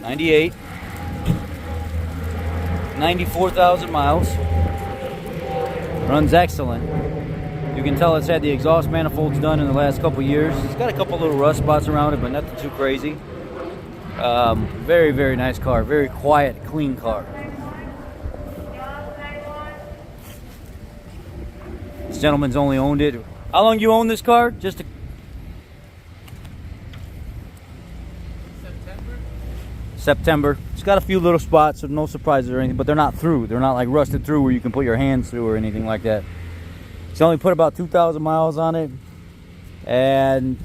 98. 94,000 miles. Runs excellent. You can tell it's had the exhaust manifolds done in the last couple years. It's got a couple little rust spots around it, but nothing too crazy. Very, very nice car. Very quiet, clean car. This gentleman's only owned it. How long you own this car? Just a September. It's got a few little spots, so no surprises or anything, but they're not through. They're not like rusted through where you can put your hands through or anything like that. He's only put about 2,000 miles on it and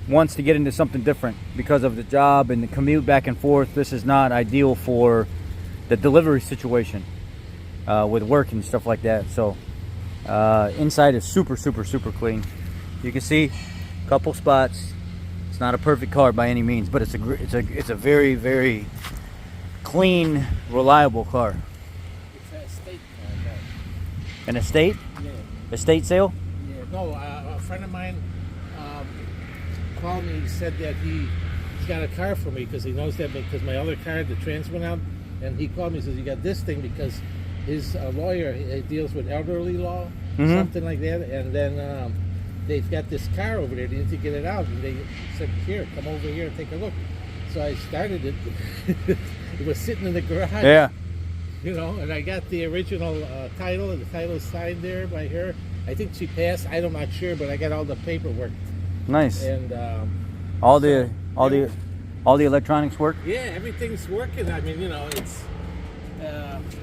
wants to get into something different because of the job and the commute back and forth. This is not ideal for the delivery situation with work and stuff like that. So inside is super, super, super clean. You can see a couple spots. It's not a perfect car by any means, but it's a very, very clean, reliable car. It's an estate car. An estate? Yeah. Estate sale? Yeah. No, a friend of mine called me. He said that he's got a car for me because he knows that because my other car, the trans went out, and he called me and says, you got this thing because his lawyer deals with elderly law, something like that, and then they've got this car over there. They need to get it out, and they said, here, come over here and take a look. So I started it. It was sitting in the garage. Yeah. You know, and I got the original title, and the title is signed there by her. I think she passed. I'm not sure, but I got all the paperwork. Nice. And all the electronics work? yeah, everything's working. I mean, you know, it's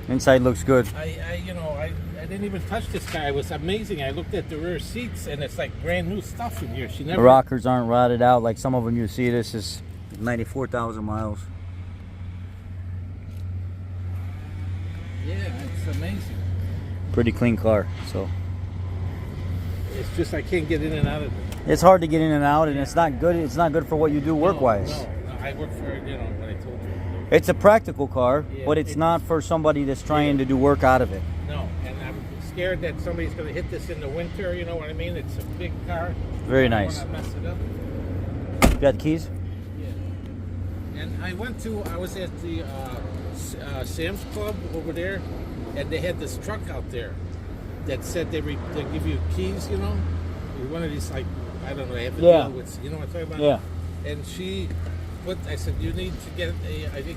Inside looks good. I didn't even touch this car. It was amazing. I looked at the rear seats, and it's like brand new stuff in here. The rockers aren't rotted out like some of them you see. This is 94,000 miles. Yeah, it's amazing. Pretty clean car. So It's just I can't get in and out of it. it's hard to get in and out, and it's not good. It's not good for what you do work-wise. No, I work for, what I told you. It's a practical car, Yeah, but it's not for somebody that's trying to do work out of it. No, and I'm scared that somebody's going to hit this in the winter, you know what I mean? It's a big car. Very I don't nice. wanna mess it up. You got the keys? Yeah. And I was at the Sam's Club over there, and they had this truck out there that said they give you keys, you know? One of these, like, I don't know, they have to deal with, you know what I'm talking about? Yeah. And I said, I need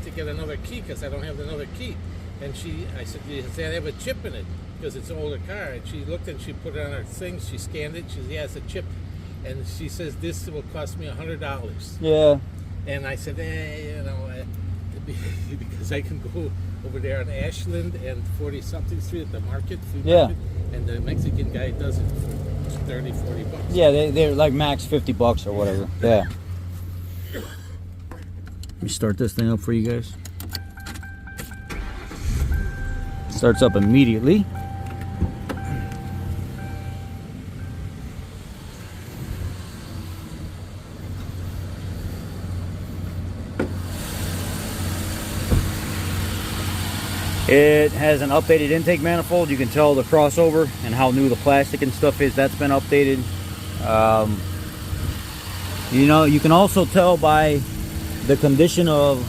to get another key because I don't have another key. And I said, does that have a chip in it? Because it's an older car. And she looked and she put it on her thing. She scanned it. She said, yeah, it's a chip. And she says, this will cost me $100. Yeah. And I said, because I can go over there on Ashland and 40-something Street at the market. Market, and the Mexican guy does it for 30, 40 bucks. Yeah, they're like max 50 bucks or whatever. Yeah. Let me start this thing up for you guys. Starts up immediately. It has an updated intake manifold. You can tell the crossover and how new the plastic and stuff is. That's been updated. You can also tell by the condition of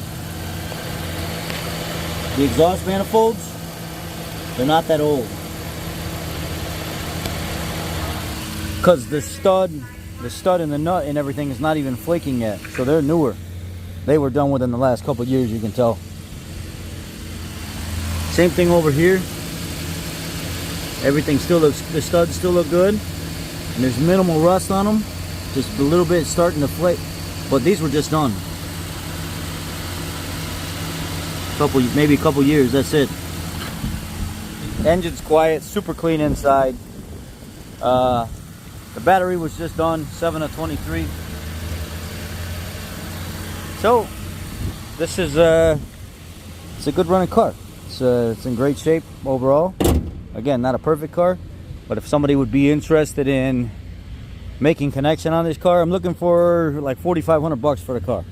the exhaust manifolds. They're not that old. Because the stud and the nut and everything is not even flaking yet. So they're newer. They were done within the last couple of years, you can tell. Same thing over here. Everything still looks, the studs still look good. And there's minimal rust on them. Just a little bit starting to flake. But these were just done. Maybe a couple years, that's it. Engine's quiet, super clean inside. The battery was just done, 7 of 23. So, this is it's a good running car. It's in great shape overall. Again, not a perfect car, but if somebody would be interested in making connection on this car, I'm looking for like 4,500 bucks for the car.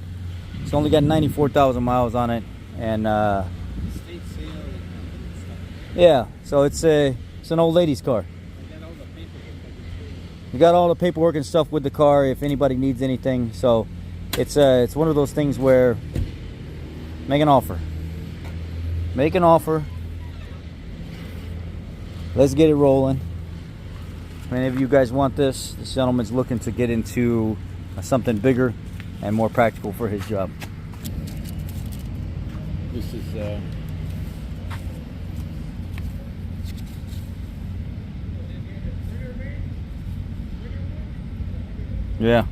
It's only got 94,000 miles on it, and yeah, so it's an old lady's car. You got all the paperwork and stuff with the car if anybody needs anything. So it's one of those things where Make an offer. Make an offer. Let's get it rolling. If any of you guys want this, this gentleman's looking to get into something bigger and more practical for his job. This is Yeah.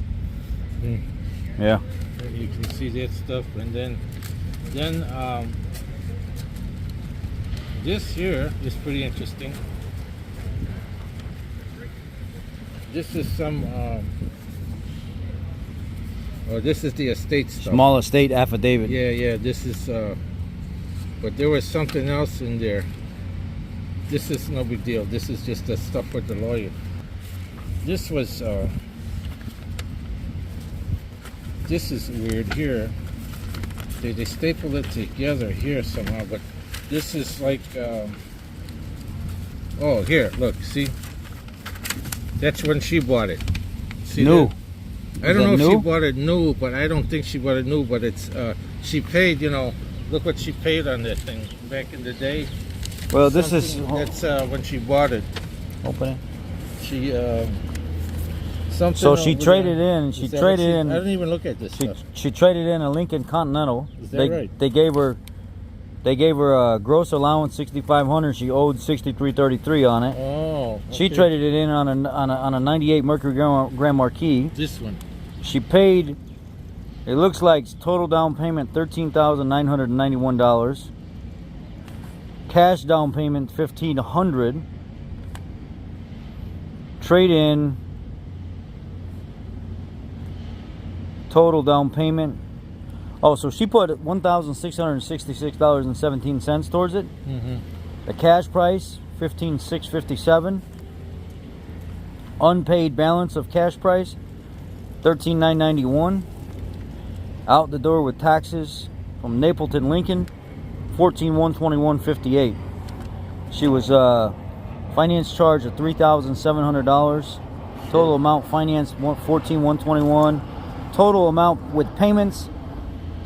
Yeah. you can see that stuff, and then this here is pretty interesting. This is some oh, this is the estate stuff. Small estate affidavit. Yeah, this is but there was something else in there. This is no big deal. This is just the stuff with the lawyer. This was this is weird here. They stapled it together here somehow, but this is like oh, here, look, see? That's when she bought it. See New. that? I don't know if new? she bought it new, but I don't think she bought it new, but it's she paid, you know, look what she paid on that thing back in the day. Well, this is That's when she bought it. open it. She something. So she over traded there. in. Is She that what traded she- in. I don't even look at this stuff. She traded in a Lincoln Continental. Is that right? They gave her a gross allowance $6,500. She owed $63.33 on it. Oh, She okay. traded it in on a '98 Mercury Grand Marquis. This one. She paid. It looks like total down payment $13,991. Cash down payment $1,500. Trade in. Total down payment. Oh, so she put $1,666.17 towards it. Mm-hmm. The cash price $15,657. Unpaid balance of cash price $13,991. Out the door with taxes from Napleton, Lincoln, $14,121.58. She was finance charge of $3,700. Total amount financed $14,121. Total amount with payments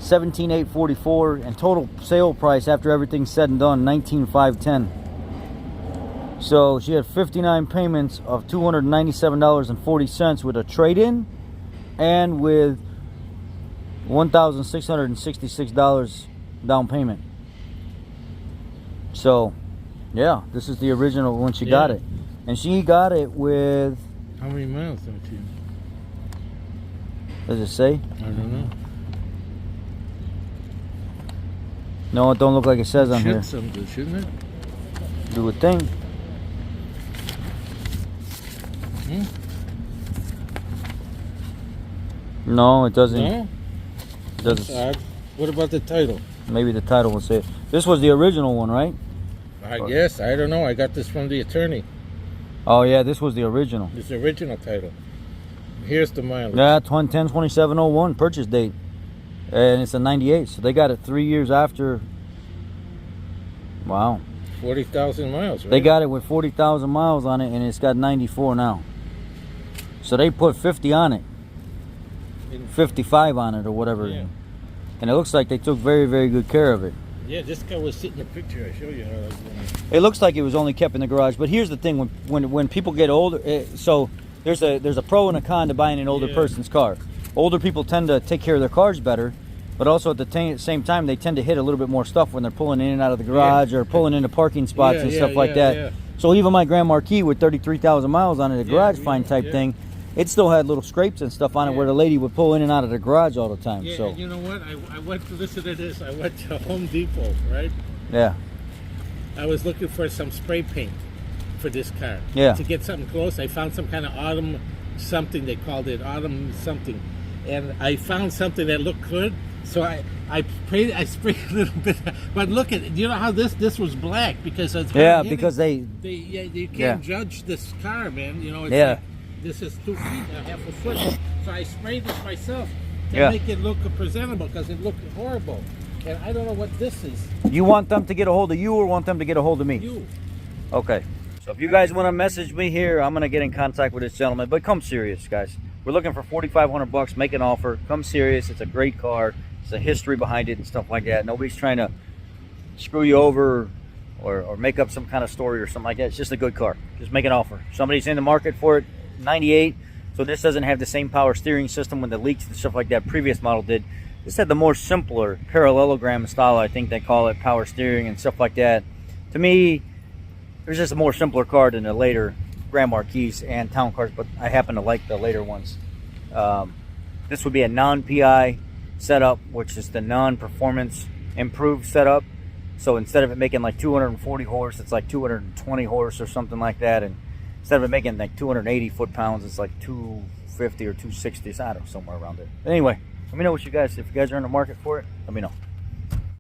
$17,844, and total sale price after everything's said and done $19,510. So she had 59 payments of $297.40 with a trade-in and with $1,666 down payment. So yeah, this is the original when she got it, and she got it with, How many miles don't you? does it say? I don't know. No, it don't look like it says on here. Something, shouldn't it? Do a thing. Hmm? No, it doesn't. No? It doesn't. That's odd. What about the title? Maybe the title will say it. This was the original one, right? I guess. I don't know. I got this from the attorney. Oh yeah, this was the original. This original title. Here's the mileage. Yeah, 10/27/01 purchase date, and it's a '98. So they got it 3 years after. Wow. 40,000 miles, right? They got it with 40,000 miles on it, and it's got 94 now. So they put 50 on it, 55 on it, or whatever. Yeah. And it looks like they took very, very good care of it. Yeah, this guy was sitting in the picture. I show you how that's going. It looks like it was only kept in the garage. But here's the thing: when people get older, so there's a pro and a con to buying an older person's car. Older people tend to take care of their cars better, but also at the same time they tend to hit a little bit more stuff when they're pulling in and out of the garage or pulling into parking spots and stuff like that. Yeah. So even my Grand Marquis with 33,000 miles on it, a garage find type yeah. thing, it still had little scrapes and stuff on it where the lady would pull in and out of the garage all the time. Yeah, So and you know what? I went to listen to this. I went to Home Depot, right? yeah, I was looking for some spray paint for this car. Yeah. To get something close, I found some kind of autumn something. They called it autumn something, and I found something that looked good. So I sprayed a little bit. But look at, you know how this was black because it's because you can't judge this car, man. You know. It's like, this is 2 feet, half a foot. So I sprayed this myself to make it look presentable because it looked horrible. And I don't know what this is. You want them to get a hold of you or want them to get a hold of me? You. Okay. So if you guys want to message me here, I'm going to get in contact with this gentleman. But come serious, guys. We're looking for $4,500. Make an offer. Come serious. It's a great car. There's a history behind it and stuff like that. Nobody's trying to screw you over or make up some kind of story or something like that. It's just a good car. Just make an offer. Somebody's in the market for it. 98. So this doesn't have the same power steering system when the leaks and stuff like that previous model did. This had the more simpler parallelogram style, I think they call it, power steering and stuff like that. To me, there's just a more simpler car than the later Grand Marquis and town cars, but I happen to like the later ones. This would be a non-PI setup, which is the non-performance improved setup. So instead of it making like 240 horse, it's like 220 horse or something like that. And instead of it making like 280 foot-pounds, it's like 250 or 260, so I don't know, somewhere around there. But anyway, let me know what you guys, if you guys are in the market for it, let me know.